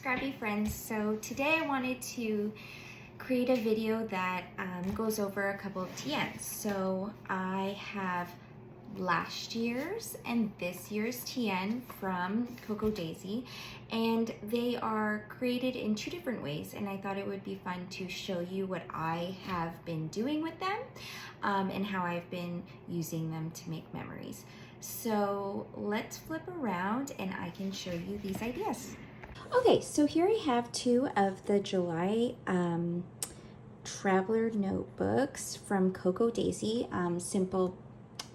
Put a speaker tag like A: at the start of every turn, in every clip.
A: Scrappy friends. So today I wanted to create a video that goes over a couple of TNs. So I have last year's and this year's TN from SimpleDaisy, and they are created in two different ways, and I thought it would be fun to show you what I have been doing with them and how I've been using them to make memories. So let's flip around and I can show you these ideas. Okay, so here I have two of the July traveler notebooks from SimpleDaisy.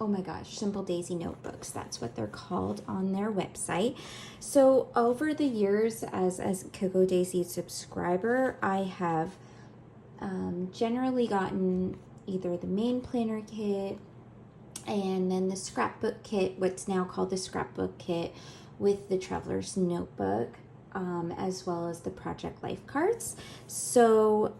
A: SimpleDaisy notebooks. That's what they're called on their website. So over the years, as SimpleDaisy subscriber, I have generally gotten either the main planner kit and then the scrapbook kit, what's now called the scrapbook kit, with the traveler's notebook, as well as the project life cards. So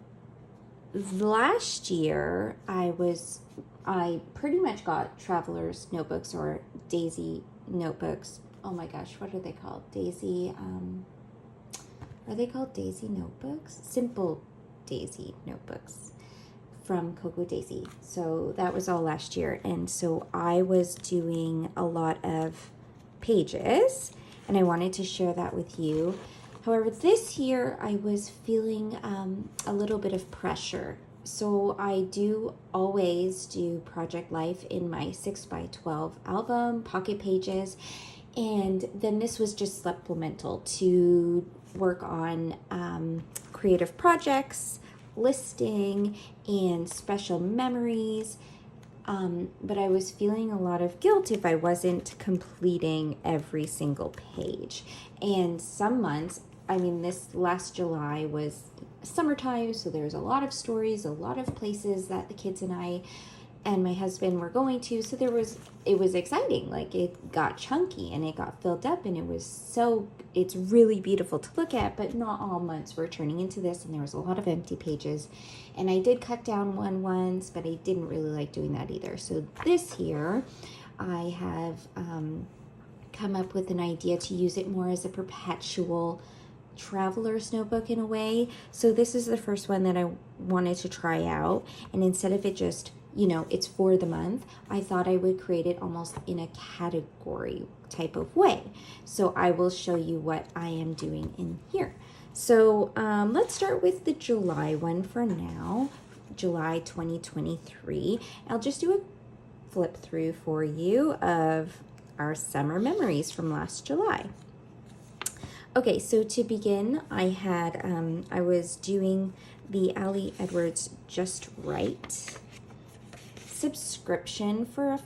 A: last year I pretty much got traveler's notebooks, or Daisy notebooks. Oh my gosh, what are they called? Daisy, are they called Daisy notebooks? SimpleDaisy notebooks from SimpleDaisy. So that was all last year. And so I was doing a lot of pages and I wanted to share that with you. However, this year I was feeling a little bit of pressure. So I do always do project life in my 6x12 album, pocket pages. And then this was just supplemental to work on creative projects, listing, and special memories. But I was feeling a lot of guilt if I wasn't completing every single page. And some months, this last July was summertime, so there's a lot of stories, a lot of places that the kids and I and my husband were going to. So it was exciting. Like, it got chunky and it got filled up, and it's really beautiful to look at, but not all months were turning into this, and there was a lot of empty pages. And I did cut down one once, but I didn't really like doing that either. So this year I have come up with an idea to use it more as a perpetual traveler's notebook in a way. So this is the first one that I wanted to try out, and instead of it just, it's for the month, I thought I would create it almost in a category type of way. So I will show you what I am doing in here. So let's start with the July one for now, July 2023. I'll just do a flip through for you of our summer memories from last July. Okay, so to begin, I was doing the Ali Edwards Just Right subscription for a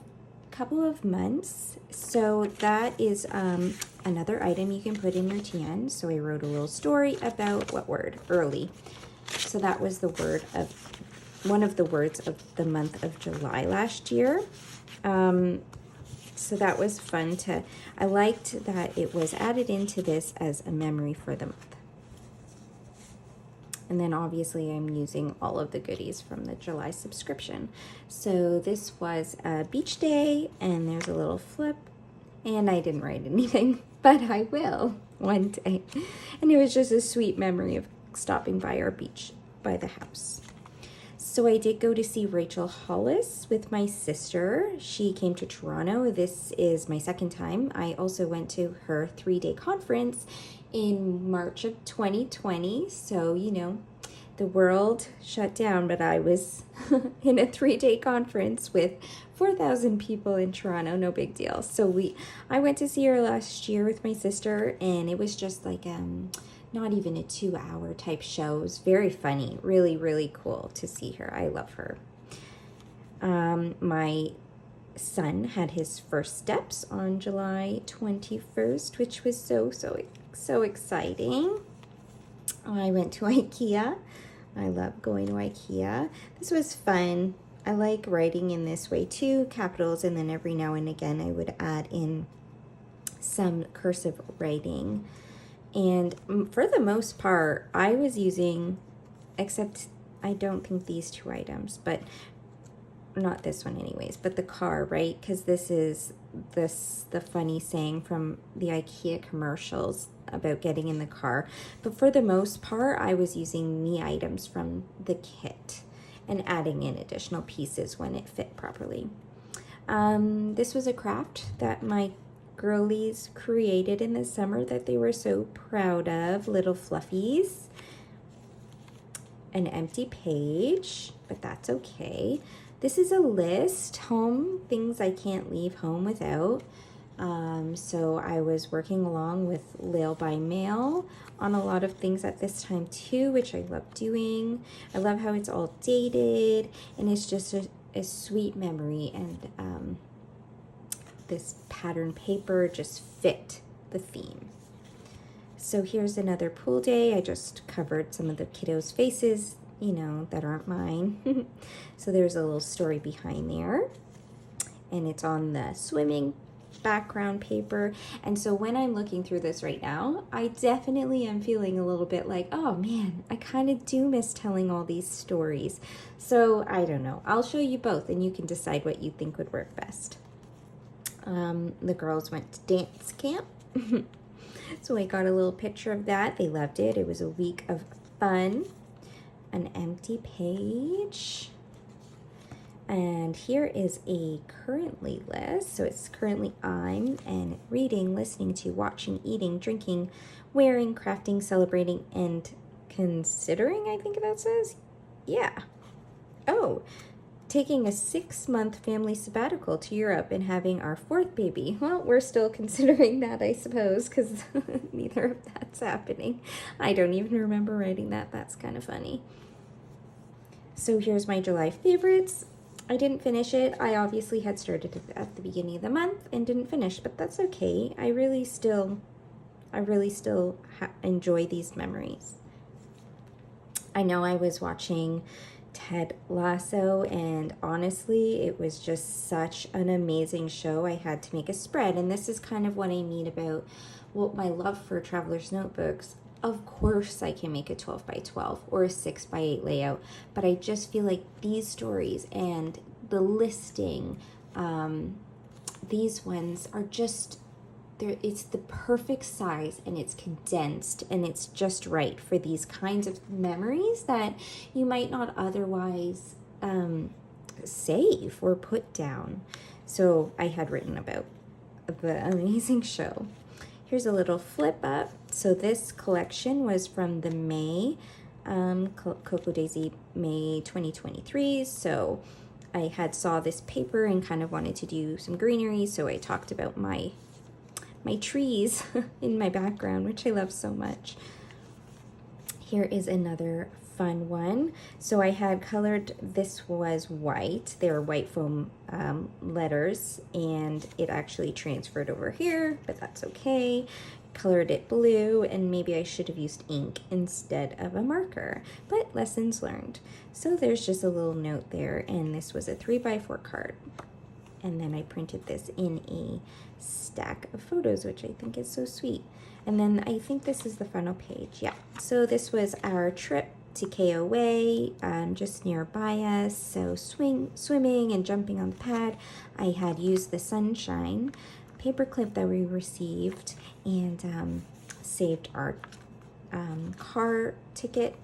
A: couple of months. So that is another item you can put in your TN. So I wrote a little story about what word? Early. So that was one of the words of the month of July last year. So that was fun I liked that it was added into this as a memory for the month. And then obviously I'm using all of the goodies from the July subscription. So this was a beach day, and there's a little flip, and I didn't write anything, but I will one day. And it was just a sweet memory of stopping by our beach by the house. So I did go to see Rachel Hollis with my sister. She came to Toronto. This is my second time. I also went to her 3-day conference in March of 2020. So, the world shut down, but I was in a 3-day conference with 4,000 people in Toronto. No big deal. So I went to see her last year with my sister, and it was just like not even a 2-hour type show. It was very funny. Really, really cool to see her. I love her. My son had his first steps on July 21st, which was so exciting. I went to IKEA. I love going to IKEA. This was fun. I like writing in this way too, capitals, and then every now and again I would add in some cursive writing. And for the most part, I was using, except I don't think these two items, but not this one anyways, but the car, right? Because this is the funny saying from the IKEA commercials about getting in the car. But for the most part, I was using the items from the kit and adding in additional pieces when it fit properly. This was a craft that my girlies created in the summer that they were so proud of, little fluffies. An empty page, but that's okay. This is a list, home things I can't leave home without. So I was working along with Lil by Mail on a lot of things at this time too, which I love doing. I love how it's all dated, and it's just a sweet memory, and this pattern paper just fit the theme. So here's another pool day. I just covered some of the kiddos' faces, you know, that aren't mine. So there's a little story behind there, and it's on the swimming background paper. And so when I'm looking through this right now, I definitely am feeling a little bit like, oh man, I kind of do miss telling all these stories. So I don't know. I'll show you both and you can decide what you think would work best. The girls went to dance camp. So I got a little picture of that. They loved it. It was a week of fun. An empty page. And here is a currently list. So it's currently I'm and reading, listening to, watching, eating, drinking, wearing, crafting, celebrating, and considering, I think that says. Yeah. Oh, taking a 6-month family sabbatical to Europe and having our 4th baby. Well, we're still considering that, I suppose, because neither of that's happening. I don't even remember writing that. That's kind of funny. So here's my July favorites. I didn't finish it. I obviously had started at the beginning of the month and didn't finish, but that's okay. I really still enjoy these memories. I know I was watching Ted Lasso, and honestly, it was just such an amazing show. I had to make a spread, and this is kind of what I mean about my love for Traveler's Notebooks. Of course I can make a 12 by 12 or a 6 by 8 layout, but I just feel like these stories and the listing, these ones are just, it's the perfect size, and it's condensed, and it's just right for these kinds of memories that you might not otherwise save or put down. So I had written about the amazing show. Here's a little flip up. So this collection was from the May, Cocoa Daisy May 2023. So I had saw this paper and kind of wanted to do some greenery. So I talked about my trees in my background, which I love so much. Here is another fun one. So I had colored, this was white. They were white foam letters, and it actually transferred over here, but that's okay. Colored it blue, and maybe I should have used ink instead of a marker, but lessons learned. So there's just a little note there, and this was a 3x4 card. And then I printed this in a stack of photos, which I think is so sweet. And then I think this is the final page. Yeah. So this was our trip to KOA, just nearby us. So swimming and jumping on the pad. I had used the Sunshine paperclip that we received, and saved our car ticket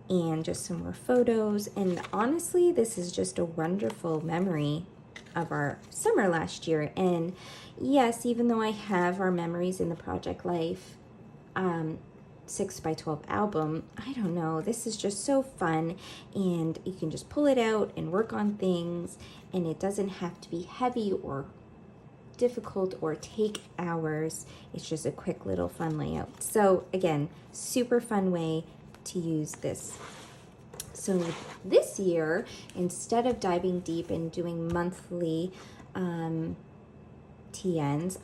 A: and just some more photos. And honestly, this is just a wonderful memory of our summer last year. And yes, even though I have our memories in the Project Life 6x12 album, I don't know, this is just so fun, and you can just pull it out and work on things, and it doesn't have to be heavy or difficult or take hours. It's just a quick little fun layout. So again, super fun way to use this. So this year, instead of diving deep and doing monthly TNs,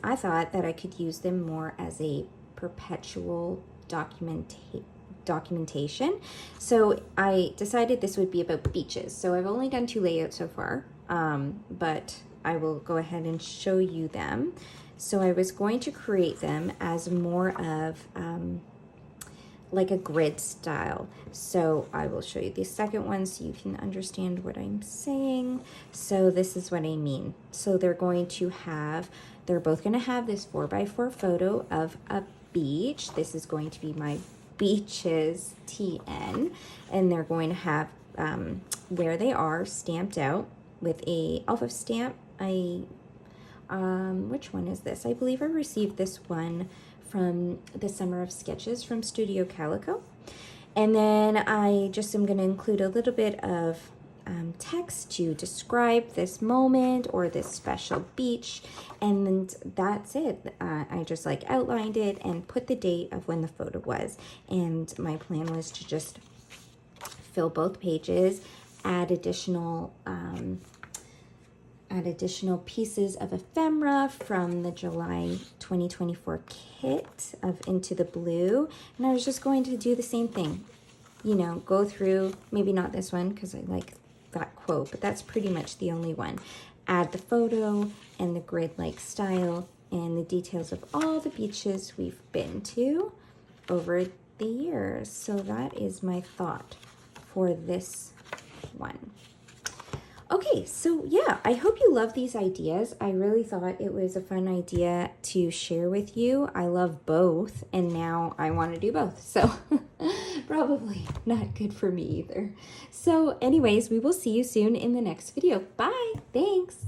A: I thought that I could use them more as a perpetual documentation. So I decided this would be about beaches. So I've only done 2 layouts so far, but I will go ahead and show you them. So I was going to create them as more of like a grid style. So I will show you the second one so you can understand what I'm saying. So this is what I mean. So they're both going to have this 4x4 photo of a beach. This is going to be my beaches TN, and they're going to have where they are stamped out with a alpha stamp. Which one is this? I believe I received this one from the Summer of Sketches from Studio Calico. And then I just am going to include a little bit of text to describe this moment or this special beach, and that's it. I just like outlined it and put the date of when the photo was, and my plan was to just fill both pages, add additional pieces of ephemera from the July 2024 kit of Into the Blue. And I was just going to do the same thing, you know, go through, maybe not this one because I like that quote, but that's pretty much the only one. Add the photo and the grid-like style and the details of all the beaches we've been to over the years. So that is my thought for this one. Okay, so yeah, I hope you love these ideas. I really thought it was a fun idea to share with you. I love both, and now I want to do both. So probably not good for me either. So anyways, we will see you soon in the next video. Bye. Thanks.